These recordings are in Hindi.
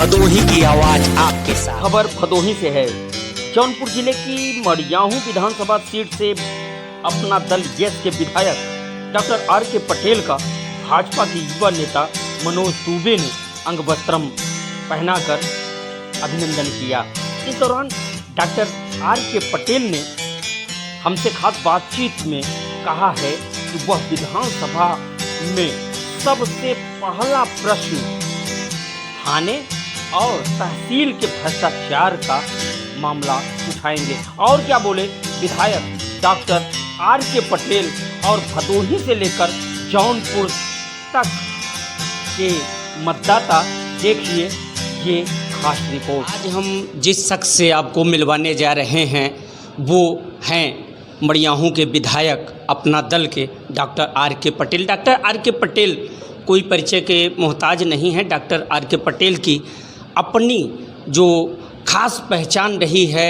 भदोही की आवाज आपके साथ। खबर भदोही से है। जौनपुर जिले की मड़ियाहू विधानसभा सीट से अपना दल यस के विधायक डॉक्टर आर के पटेल का भाजपा के युवा नेता मनोज दुबे ने अंगवस्त्रम पहनाकर अभिनंदन किया। इस दौरान डॉक्टर आर के पटेल ने हमसे खास बातचीत में कहा है कि वह विधानसभा में सबसे पहला प्रश्न थाने और तहसील के भ्रष्टाचार का मामला उठाएंगे। और क्या बोले विधायक डॉक्टर आर के पटेल और भदोही से लेकर जौनपुर तक के मतदाता, देखिए ये खास रिपोर्ट। आज हम जिस शख्स से आपको मिलवाने जा रहे हैं वो हैं मड़ियाहू के विधायक अपना दल के डॉक्टर आर के पटेल। डॉक्टर आर के पटेल कोई परिचय के मोहताज नहीं है। डॉक्टर आर के पटेल की अपनी जो खास पहचान रही है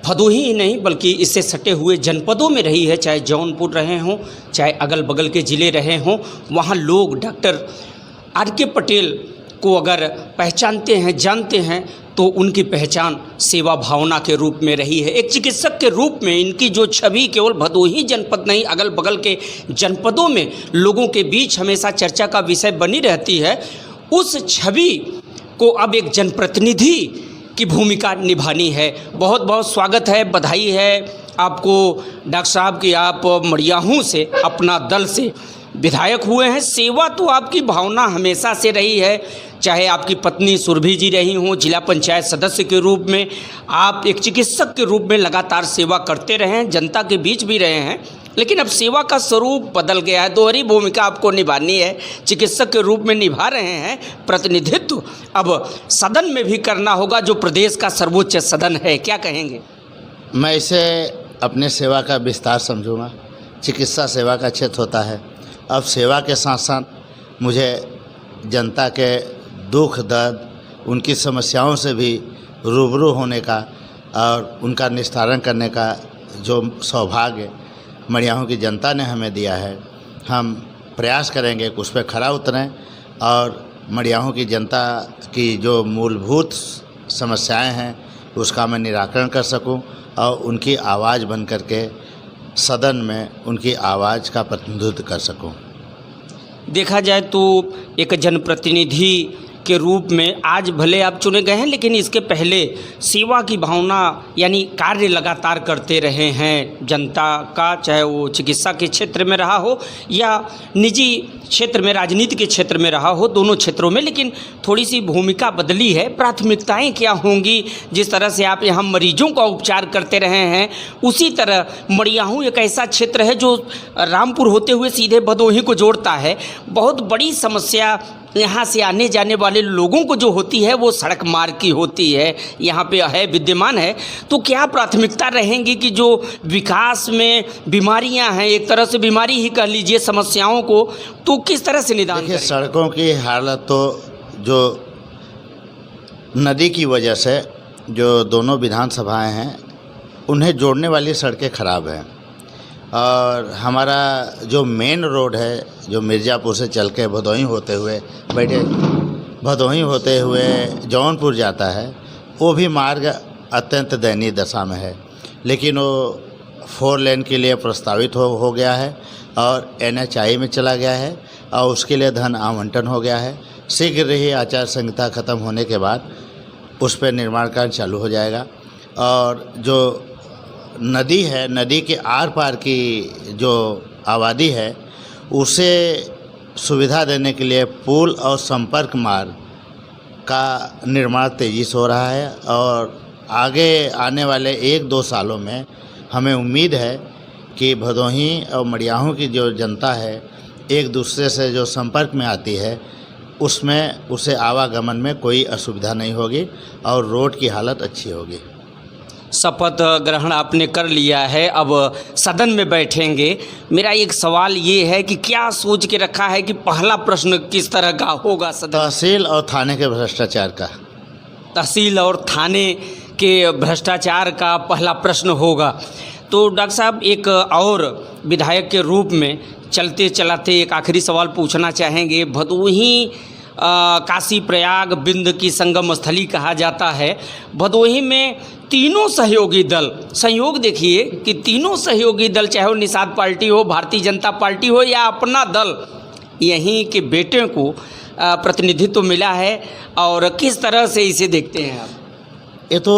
भदोही ही नहीं बल्कि इससे सटे हुए जनपदों में रही है, चाहे जौनपुर रहे हों चाहे अगल बगल के ज़िले रहे हों, वहाँ लोग डॉक्टर आर के पटेल को अगर पहचानते हैं, जानते हैं तो उनकी पहचान सेवा भावना के रूप में रही है। एक चिकित्सक के रूप में इनकी जो छवि केवल भदोही जनपद नहीं अगल बगल के जनपदों में लोगों के बीच हमेशा चर्चा का विषय बनी रहती है। उस छवि को अब एक जनप्रतिनिधि की भूमिका निभानी है। बहुत बहुत स्वागत है, बधाई है आपको डॉक्टर साहब कि आप मड़ियाहू से अपना दल से विधायक हुए हैं। सेवा तो आपकी भावना हमेशा से रही है, चाहे आपकी पत्नी सुरभि जी रही हों, जिला पंचायत सदस्य के रूप में आप एक चिकित्सक के रूप में लगातार सेवा करते रहे हैं, जनता के बीच भी रहे हैं। लेकिन अब सेवा का स्वरूप बदल गया है, दोहरी भूमिका आपको निभानी है। चिकित्सक के रूप में निभा रहे हैं प्रतिनिधित्व, अब सदन में भी करना होगा जो प्रदेश का सर्वोच्च सदन है। क्या कहेंगे? मैं इसे अपने सेवा का विस्तार समझूंगा। चिकित्सा सेवा का क्षेत्र होता है। अब सेवा के साथ साथ मुझे जनता के दुख दर्द, उनकी समस्याओं से भी रूबरू होने का और उनका निस्तारण करने का जो सौभाग्य मड़ियाहू की जनता ने हमें दिया है, हम प्रयास करेंगे कि उस पर खरा उतरें और मड़ियाहू की जनता की जो मूलभूत समस्याएं हैं उसका मैं निराकरण कर सकूं और उनकी आवाज़ बन करके सदन में उनकी आवाज़ का प्रतिनिधित्व कर सकूं। देखा जाए तो एक जनप्रतिनिधि के रूप में आज भले आप चुने गए हैं, लेकिन इसके पहले सेवा की भावना यानी कार्य लगातार करते रहे हैं जनता का, चाहे वो चिकित्सा के क्षेत्र में रहा हो या निजी क्षेत्र में, राजनीति के क्षेत्र में रहा हो, दोनों क्षेत्रों में। लेकिन थोड़ी सी भूमिका बदली है। प्राथमिकताएं क्या होंगी? जिस तरह से आप यहाँ मरीजों का उपचार करते रहे हैं, उसी तरह मड़ियाहू एक ऐसा क्षेत्र है जो रामपुर होते हुए सीधे भदोही को जोड़ता है। बहुत बड़ी समस्या यहाँ से आने जाने वाले लोगों को जो होती है वो सड़क मार्ग की होती है, यहाँ पे है, विद्यमान है। तो क्या प्राथमिकता रहेंगी कि जो विकास में बीमारियाँ हैं, एक तरह से बीमारी ही कह लीजिए समस्याओं को, तो किस तरह से निदान करें? सड़कों की हालत तो जो नदी की वजह से जो दोनों विधानसभाएं हैं उन्हें जोड़ने वाली सड़कें खराब हैं और हमारा जो मेन रोड है जो मिर्ज़ापुर से चल के भदोही होते हुए भदोही होते हुए जौनपुर जाता है, वो भी मार्ग अत्यंत दयनीय दशा में है। लेकिन वो 4 लेन के लिए प्रस्तावित हो गया है और NHI में चला गया है और उसके लिए धन आवंटन हो गया है। शीघ्र ही आचार संहिता ख़त्म होने के बाद उस पर निर्माण कार्य चालू हो जाएगा। और जो नदी है, नदी के आर पार की जो आबादी है उसे सुविधा देने के लिए पुल और संपर्क मार्ग का निर्माण तेज़ी से हो रहा है और आगे आने वाले 1-2 सालों में हमें उम्मीद है कि भदोही और मड़ियाहू की जो जनता है एक दूसरे से जो संपर्क में आती है उसमें उसे आवागमन में कोई असुविधा नहीं होगी और रोड की हालत अच्छी होगी। शपथ ग्रहण आपने कर लिया है, अब सदन में बैठेंगे। मेरा एक सवाल ये है कि क्या सोच के रखा है कि पहला प्रश्न किस तरह का होगा सदन? तहसील और थाने के भ्रष्टाचार का। तहसील और थाने के भ्रष्टाचार का पहला प्रश्न होगा। तो डॉक्टर साहब एक और विधायक के रूप में चलते चलाते एक आखिरी सवाल पूछना चाहेंगे। भदोही काशी प्रयाग बिंद की संगम स्थली कहा जाता है। भदोही में तीनों सहयोगी दल, संयोग देखिए कि तीनों सहयोगी दल, चाहे वो निषाद पार्टी हो, भारतीय जनता पार्टी हो या अपना दल, यहीं के बेटे को प्रतिनिधित्व मिला है। और किस तरह से इसे देखते हैं आप? ये तो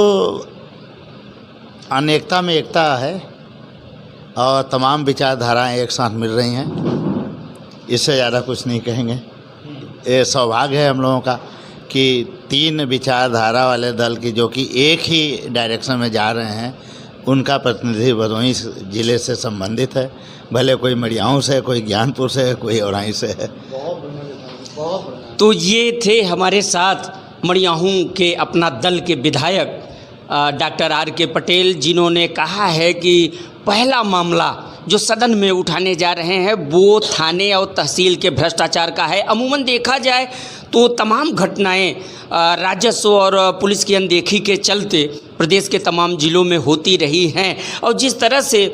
अनेकता में एकता है और तमाम विचारधाराएं एक साथ मिल रही हैं, इससे ज़्यादा कुछ नहीं कहेंगे। ये सौभाग्य है हम लोगों का कि 3 विचारधारा वाले दल की जो कि एक ही डायरेक्शन में जा रहे हैं, उनका प्रतिनिधि भदोही ज़िले से संबंधित है। भले कोई मड़ियाऊँ से, कोई ज्ञानपुर से, कोई औराई से है। तो ये थे हमारे साथ मड़ियाहूँ के अपना दल के विधायक डॉक्टर आर के पटेल, जिन्होंने कहा है कि पहला मामला जो सदन में उठाने जा रहे हैं वो थाने और तहसील के भ्रष्टाचार का है। अमूमन देखा जाए तो तमाम घटनाएं राजस्व और पुलिस की अनदेखी के चलते प्रदेश के तमाम ज़िलों में होती रही हैं। और जिस तरह से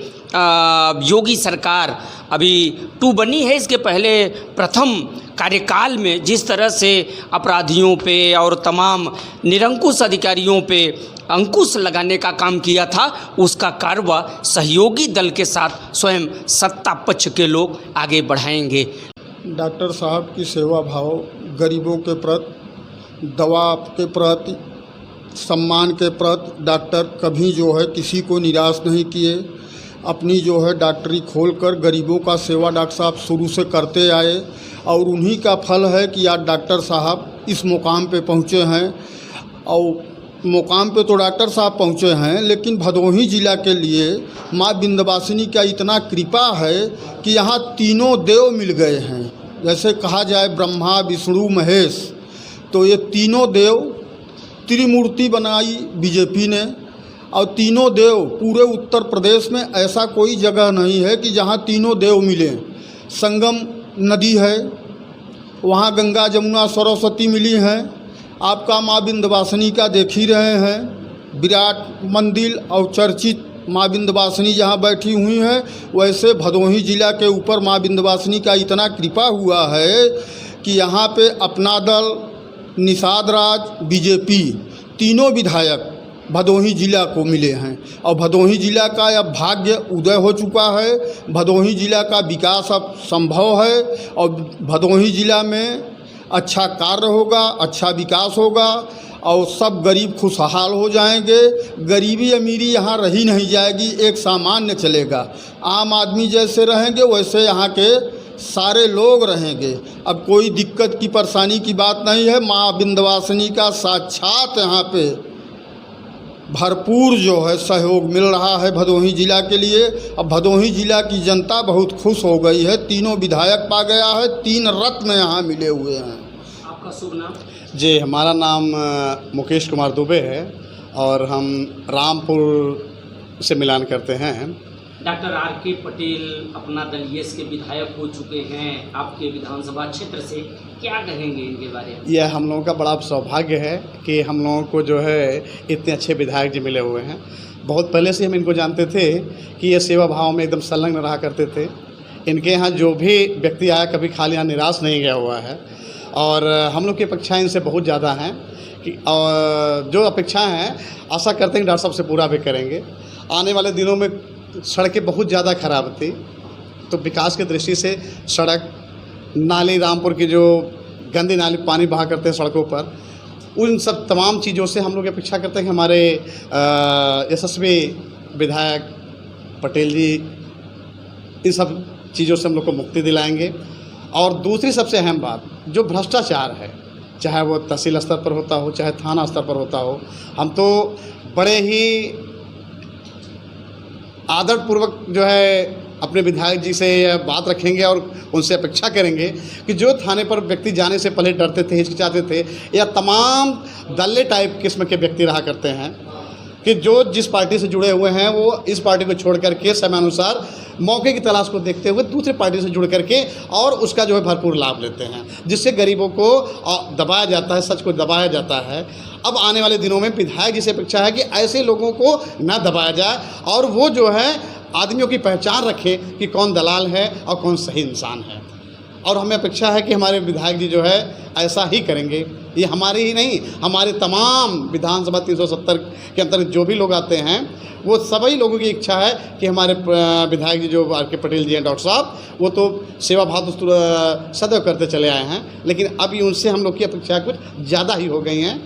योगी सरकार अभी 2 बनी है, इसके पहले प्रथम कार्यकाल में जिस तरह से अपराधियों पे और तमाम निरंकुश अधिकारियों पे अंकुश लगाने का काम किया था, उसका कार्रवा सहयोगी दल के साथ स्वयं सत्ता पक्ष के लोग आगे बढ़ाएंगे। डॉक्टर साहब की सेवा भाव, गरीबों के प्रति, दवा के प्रति, सम्मान के प्रति डॉक्टर कभी जो है किसी को निराश नहीं किए। अपनी जो है डॉक्टरी खोलकर गरीबों का सेवा डॉक्टर साहब शुरू से करते आए और उन्हीं का फल है कि आज डॉक्टर साहब इस मुकाम पे पहुँचे हैं। और मुकाम पे तो डॉक्टर साहब पहुँचे हैं, लेकिन भदोही ज़िला के लिए माँ विंध्यवासिनी का इतना कृपा है कि यहाँ तीनों देव मिल गए हैं। जैसे कहा जाए ब्रह्मा विष्णु महेश, तो ये तीनों देव त्रिमूर्ति बनाई बीजेपी ने। और तीनों देव पूरे उत्तर प्रदेश में ऐसा कोई जगह नहीं है कि जहाँ तीनों देव मिलें। संगम नदी है, वहाँ गंगा जमुना सरस्वती मिली हैं। आपका माँ विंध्यवासिनी का देख ही रहे हैं, विराट मंदिर और चर्चित माँ विंध्यवासिनी जहाँ बैठी हुई हैं, वैसे भदोही ज़िला के ऊपर माँ विंध्यवासिनी का इतना कृपा हुआ है कि यहाँ पे अपना दल, निषाद राज, बीजेपी, तीनों विधायक भदोही ज़िला को मिले हैं। और भदोही ज़िला का अब भाग्य उदय हो चुका है। भदोही ज़िला का विकास अब संभव है और भदोही ज़िला में अच्छा कार्य होगा, अच्छा विकास होगा और सब गरीब खुशहाल हो जाएंगे। गरीबी अमीरी यहाँ रही नहीं जाएगी, एक सामान्य चलेगा। आम आदमी जैसे रहेंगे वैसे यहाँ के सारे लोग रहेंगे। अब कोई दिक्कत की परेशानी की बात नहीं है। माँ विंध्यवासिनी का साक्षात यहाँ पे भरपूर जो है सहयोग मिल रहा है भदोही ज़िला के लिए। अब भदोही ज़िला की जनता बहुत खुश हो गई है। तीनों विधायक पा गया है, 3 रत्न यहाँ मिले हुए हैं। आपका शुभ नाम? जी, हमारा नाम मुकेश कुमार दुबे है और हम रामपुर से मिलान करते हैं। डॉक्टर आर के पटेल अपना दल यस के विधायक हो चुके हैं आपके विधानसभा क्षेत्र से, क्या कहेंगे इनके बारे में? यह हम लोगों का बड़ा सौभाग्य है कि हम लोगों को जो है इतने अच्छे विधायक जी मिले हुए हैं। बहुत पहले से हम इनको जानते थे कि ये सेवा भाव में एकदम संलग्न रहा करते थे। इनके यहाँ जो भी व्यक्ति आया कभी खाली यहाँ निराश नहीं गया हुआ है और हम लोग की अपेक्षाएँ इनसे बहुत ज़्यादा हैं कि और जो अपेक्षाएँ हैं आशा करते हैं कि डॉक्टर साहब से पूरा भी करेंगे। आने वाले दिनों में सड़कें बहुत ज़्यादा ख़राब थी, तो विकास की दृष्टि से सड़क, नाली, रामपुर की जो गंदी नाली पानी बहा करते हैं सड़कों पर, उन सब तमाम चीज़ों से हम लोग अपेक्षा करते हैं कि हमारे यशस्वी विधायक पटेल जी इन सब चीज़ों से हम लोग को मुक्ति दिलाएंगे। और दूसरी सबसे अहम बात, जो भ्रष्टाचार है, चाहे वो तहसील स्तर पर होता हो, चाहे थाना स्तर पर होता हो, हम तो बड़े ही आदरपूर्वक जो है अपने विधायक जी से बात रखेंगे और उनसे अपेक्षा करेंगे कि जो थाने पर व्यक्ति जाने से पहले डरते थे, हिचकिचाते थे, या तमाम दल्ले टाइप किस्म के व्यक्ति रहा करते हैं कि जो जिस पार्टी से जुड़े हुए हैं वो इस पार्टी को छोड़ करके समयानुसार मौके की तलाश को देखते हुए दूसरे पार्टी से जुड़ करके और उसका जो है भरपूर लाभ लेते हैं, जिससे गरीबों को दबाया जाता है, सच को दबाया जाता है। अब आने वाले दिनों में विधायक जी से अपेक्षा है कि ऐसे लोगों को ना दबाया जाए और वो जो है आदमियों की पहचान रखे कि कौन दलाल है और कौन सही इंसान है। और हमें अपेक्षा है कि हमारे विधायक जी जो है ऐसा ही करेंगे। ये हमारे ही नहीं, हमारे तमाम विधानसभा 370 के अंतर्गत जो भी लोग आते हैं वो सभी लोगों की इच्छा है कि हमारे विधायक जी जो आर के पटेल जी हैं डॉक्टर साहब, वो तो सेवा भाव तो सदैव करते चले आए हैं, लेकिन अभी उनसे हम लोग की अपेक्षा कुछ ज़्यादा ही हो गई हैं।